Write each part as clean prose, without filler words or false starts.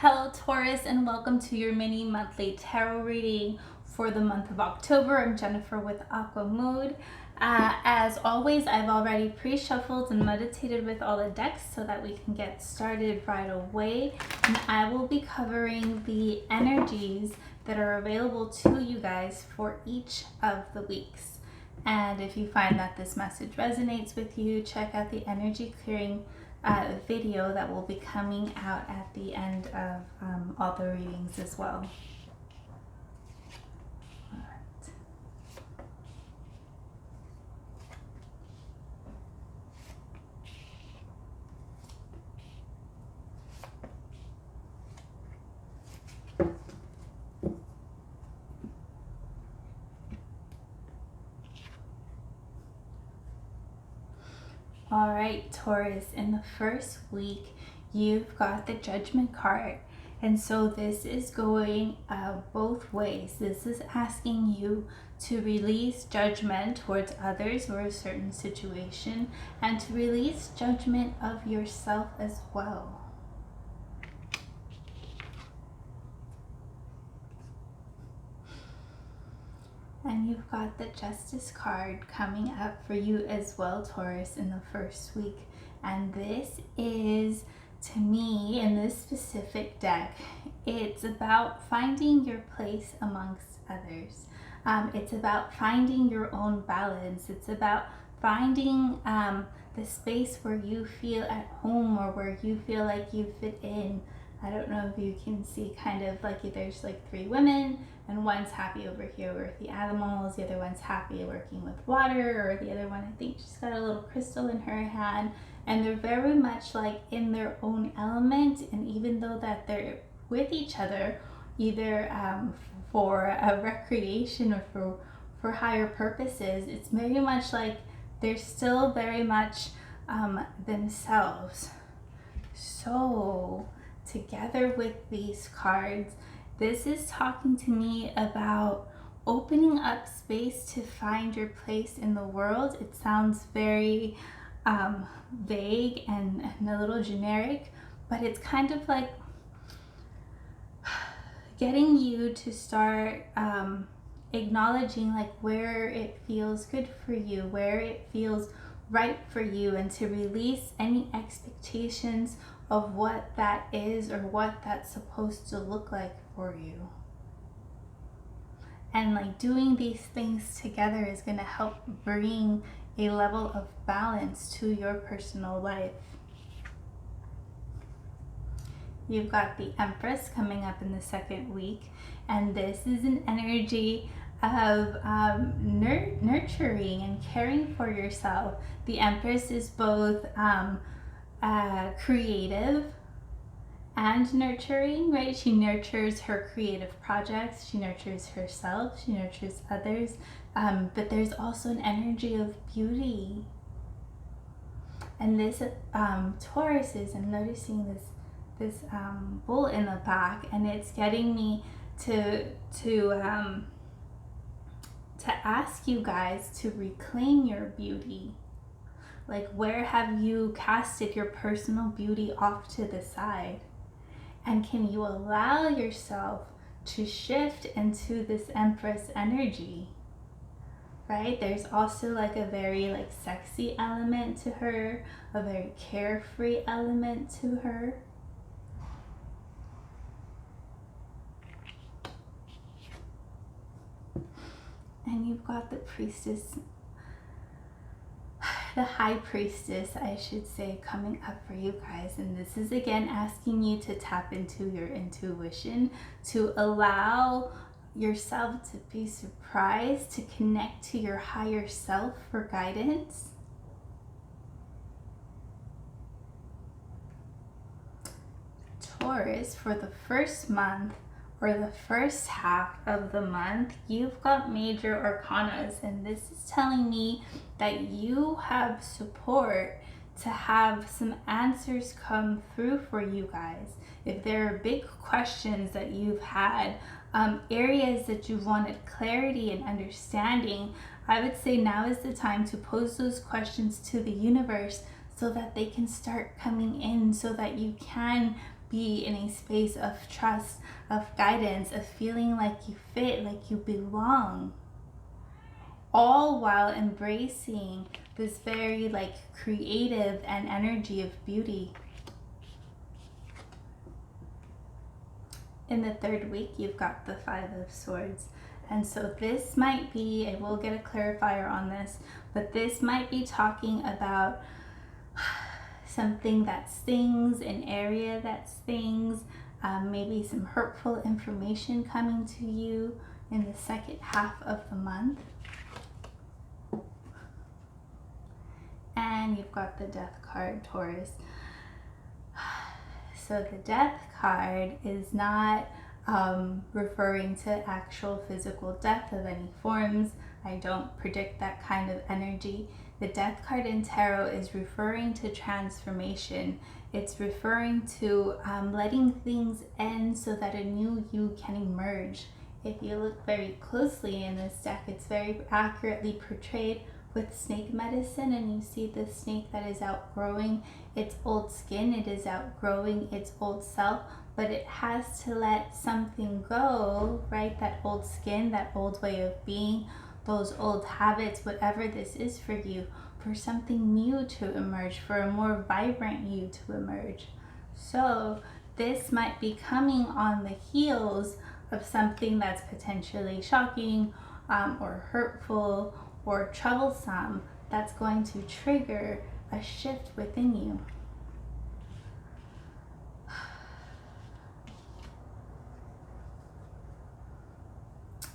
Hello Taurus, and welcome to your mini monthly tarot reading for the month of October. I'm Jennifer with Aqua Mood. As always, I've already pre-shuffled and meditated with all the decks so that we can get started right away. And I will be covering the energies that are available to you guys for each of the weeks. And if you find that this message resonates with you, check out the energy clearing video that will be coming out at the end of all the readings as well. All right, Taurus, in the first week, you've got the Judgment card. And so this is going both ways. This is asking you to release judgment towards others or a certain situation, and to release judgment of yourself as well. And you've got the Justice card coming up for you as well, Taurus, in the first week. And this is, to me, in this specific deck, it's about finding your place amongst others. It's about finding your own balance. It's about finding the space where you feel at home or where you feel like you fit in. I don't know if you can see kind of like there's like three women, and one's happy over here with the animals, the other one's happy working with water, or the other one, I think she's got a little crystal in her hand, and they're very much like in their own element. And even though that they're with each other, either for a recreation or for higher purposes, it's very much like they're still very much themselves. So together with these cards, this is talking to me about opening up space to find your place in the world. It sounds very vague and a little generic, but it's kind of like getting you to start acknowledging like where it feels good for you, where it feels right for you, and to release any expectations of what that is or what that's supposed to look like for you. And like doing these things together is going to help bring a level of balance to your personal life. You've got the Empress coming up in the second week, and this is an energy of nurturing and caring for yourself. The Empress is both creative and nurturing, right? She nurtures her creative projects, she nurtures herself, she nurtures others, but there's also an energy of beauty. And this Taurus is, I'm noticing this bull in the back, and it's getting me to ask you guys to reclaim your beauty. Like, where have you casted your personal beauty off to the side? And can you allow yourself to shift into this Empress energy? Right? There's also like a very like sexy element to her, a very carefree element to her. And you've got the Priestess, the High Priestess, I should say, coming up for you guys. And this is again asking you to tap into your intuition, to allow yourself to be surprised, to connect to your higher self for guidance. Taurus, for the first month, or the first half of the month, you've got major arcanas, and this is telling me that you have support to have some answers come through for you guys. If there are big questions that you've had, areas that you wanted clarity and understanding, I would say now is the time to pose those questions to the universe so that they can start coming in, so that you can be in a space of trust, of guidance, of feeling like you fit, like you belong, all while embracing this very like creative and energy of beauty. In the third week, you've got the Five of Swords. And so this might be, and we'll get a clarifier on this, but this might be talking about something that stings, an area that stings, maybe some hurtful information coming to you in the second half of the month. And you've got the Death card, Taurus. So the Death card is not referring to actual physical death of any forms. I don't predict that kind of energy. The Death card in tarot is referring to transformation. It's referring to letting things end so that a new you can emerge. If you look very closely in this deck, it's very accurately portrayed with snake medicine, and you see the snake that is outgrowing its old skin. It is outgrowing its old self, but it has to let something go, right? That old skin, that old way of being, those old habits, whatever this is for you, for something new to emerge, for a more vibrant you to emerge. So this might be coming on the heels of something that's potentially shocking or hurtful or troublesome, that's going to trigger a shift within you.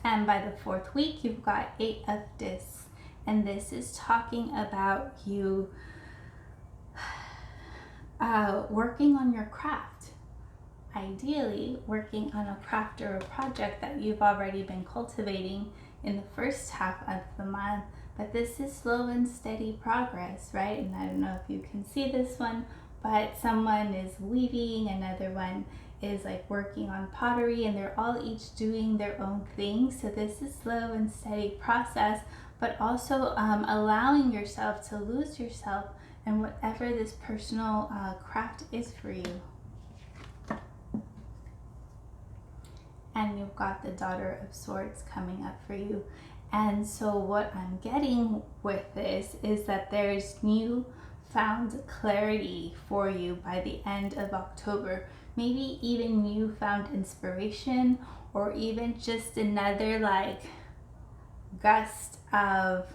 And by the fourth week, you've got 8 of Discs. And this is talking about you working on your craft. Ideally, working on a craft or a project that you've already been cultivating in the first half of the month. But this is slow and steady progress, right? And I don't know if you can see this one, but someone is weaving, another one is like working on pottery, and they're all each doing their own thing. So this is slow and steady process, but also allowing yourself to lose yourself in whatever this personal craft is for you. And you've got the Daughter of Swords coming up for you. And so what I'm getting with this is that there's newfound clarity for you by the end of October. Maybe even newfound inspiration, or even just another like gust of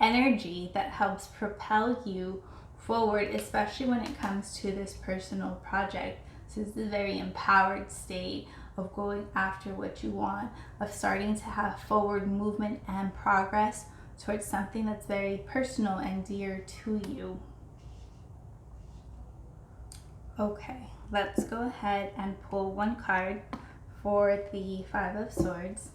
energy that helps propel you forward, especially when it comes to this personal project. So this is a very empowered state of going after what you want, of starting to have forward movement and progress towards something that's very personal and dear to you. Okay, let's go ahead and pull one card for the Five of Swords.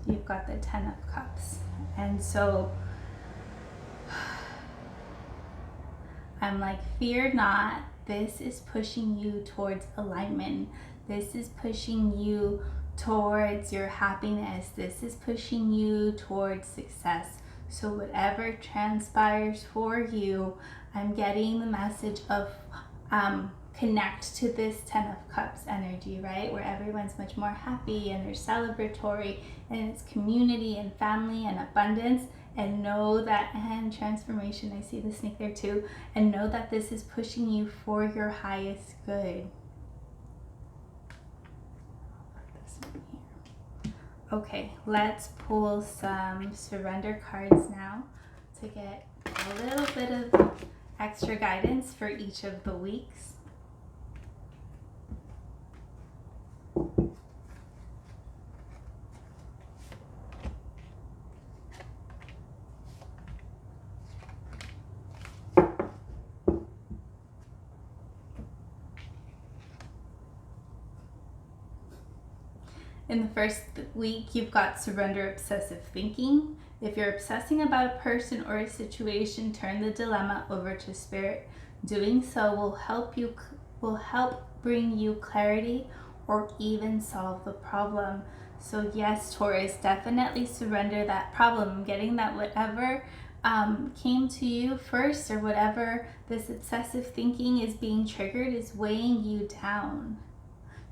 You've got the Ten of Cups. And so I'm like, fear not. This is pushing you towards alignment. This is pushing you towards your happiness. This is pushing you towards success. So whatever transpires for you, I'm getting the message of connect to this Ten of Cups energy, right? Where everyone's much more happy and they're celebratory, and it's community and family and abundance. And know that, and transformation, I see the snake there too, and know that this is pushing you for your highest good. I'll put this one here. Okay, let's pull some surrender cards now to get a little bit of extra guidance for each of the weeks. In the first week, you've got surrender obsessive thinking. If you're obsessing about a person or a situation, turn the dilemma over to spirit. Doing so will help you will help bring you clarity or even solve the problem. So yes, Taurus, definitely surrender that problem. I'm getting that whatever came to you first, or whatever this obsessive thinking is being triggered, is weighing you down.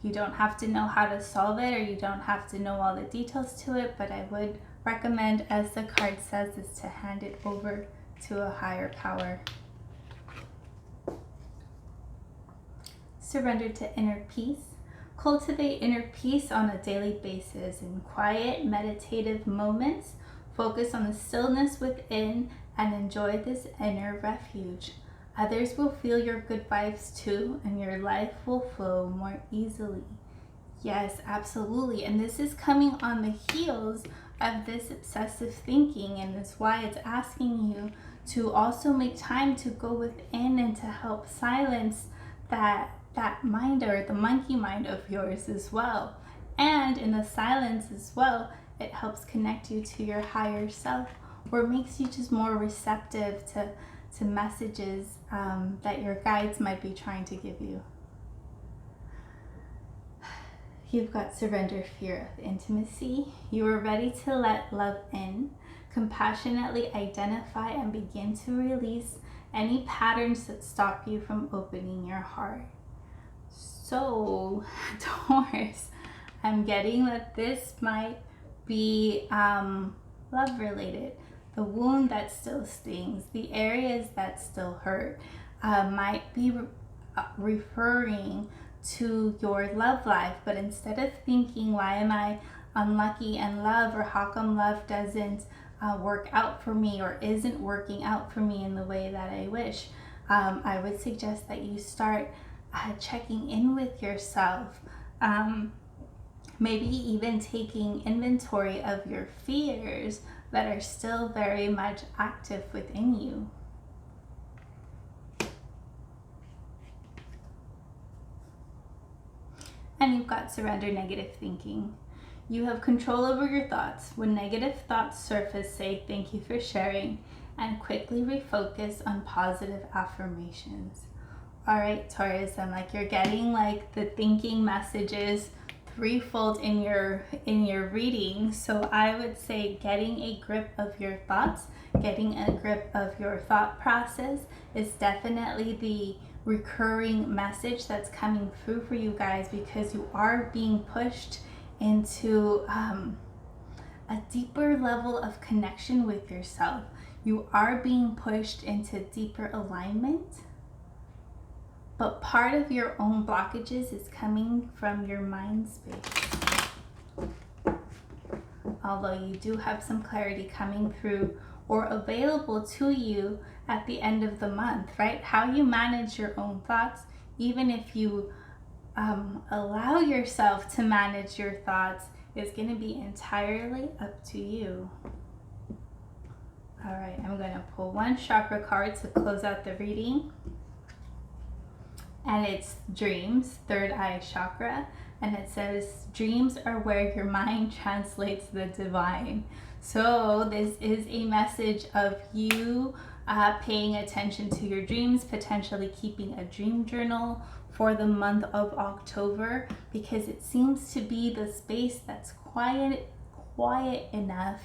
You don't have to know how to solve it, or you don't have to know all the details to it, but I would recommend, as the card says, is to hand it over to a higher power. Surrender to inner peace. Cultivate inner peace on a daily basis. In quiet, meditative moments, focus on the stillness within and enjoy this inner refuge. Others will feel your good vibes too, and your life will flow more easily. Yes, absolutely. And this is coming on the heels of this obsessive thinking, and that's why it's asking you to also make time to go within and to help silence that mind, or the monkey mind of yours as well. And in the silence as well, it helps connect you to your higher self, or makes you just more receptive to messages that your guides might be trying to give you. You've got surrender, fear of intimacy. You are ready to let love in, compassionately identify and begin to release any patterns that stop you from opening your heart. So, Taurus, I'm getting that this might be love related. The wound that still stings, the areas that still hurt, might be referring to your love life. But instead of thinking, why am I unlucky in love, or how come love doesn't work out for me, or isn't working out for me in the way that I wish, I would suggest that you start checking in with yourself. Maybe even taking inventory of your fears that are still very much active within you. And you've got surrender negative thinking. You have control over your thoughts. When negative thoughts surface, say thank you for sharing, and quickly refocus on positive affirmations. All right, Taurus, I'm like, you're getting like the thinking messages threefold in your reading. So I would say getting a grip of your thoughts, getting a grip of your thought process is definitely the recurring message that's coming through for you guys, because you are being pushed into a deeper level of connection with yourself. You are being pushed into deeper alignment. But part of your own blockages is coming from your mind space. Although you do have some clarity coming through or available to you at the end of the month, right? How you manage your own thoughts, even if you allow yourself to manage your thoughts, is going to be entirely up to you. All right, I'm going to pull one chakra card to close out the reading. And it's dreams, third eye chakra. And it says, dreams are where your mind translates the divine. So this is a message of you paying attention to your dreams, potentially keeping a dream journal for the month of October, because it seems to be the space that's quiet enough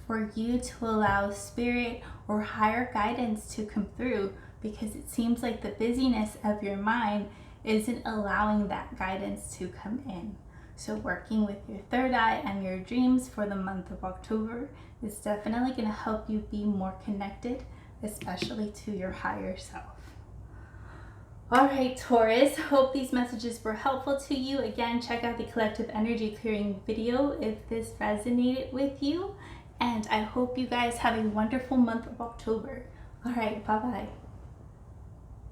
for you to allow spirit or higher guidance to come through, because it seems like the busyness of your mind isn't allowing that guidance to come in. So working with your third eye and your dreams for the month of October is definitely going to help you be more connected, especially to your higher self. All right, Taurus, hope these messages were helpful to you. Again, check out the collective energy clearing video if this resonated with you. And I hope you guys have a wonderful month of October. All right, bye-bye.